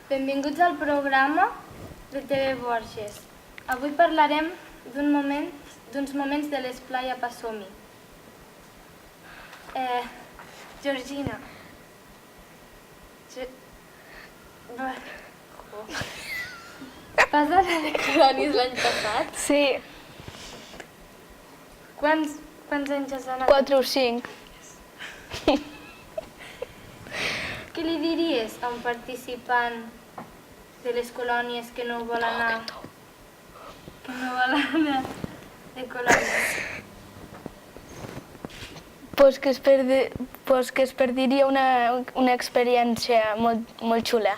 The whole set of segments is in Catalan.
Benvinguts al programa de TV Borges. Avui parlarem d'uns moments de l'esplai a Passomi. Georgina. Vas anar de colònies l'any passat? Sí, Quants anys has anat? 4 o 5. Què li diries a un participant de les colònies que no vol anar? Que no vol anar de colònies? Pues que es perdiria una experiència molt xula.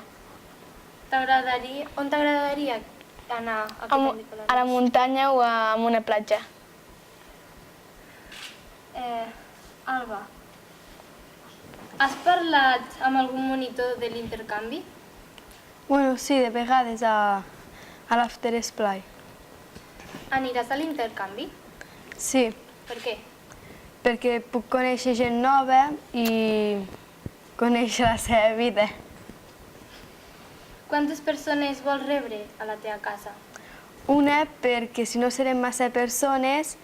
On t'agradaria anar a aquest any de colònies? A la muntanya o a una platja. Alba, has parlat amb algun monitor de l'intercanvi? Bueno, sí, de vegades a l'After Esplai. Aniràs a l'intercanvi? Sí, Per què? perquè puc conèixer gent nova i conèixer la seva vida. Quantes persones vols rebre a la teva casa? Una, perquè si no serem massa persones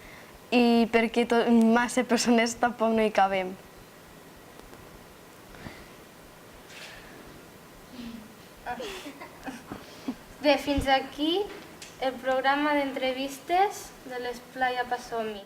i perquè massa persones tampoc no hi cabem. Bé, fins aquí el programa d'entrevistes de l'Esplai a Passomi.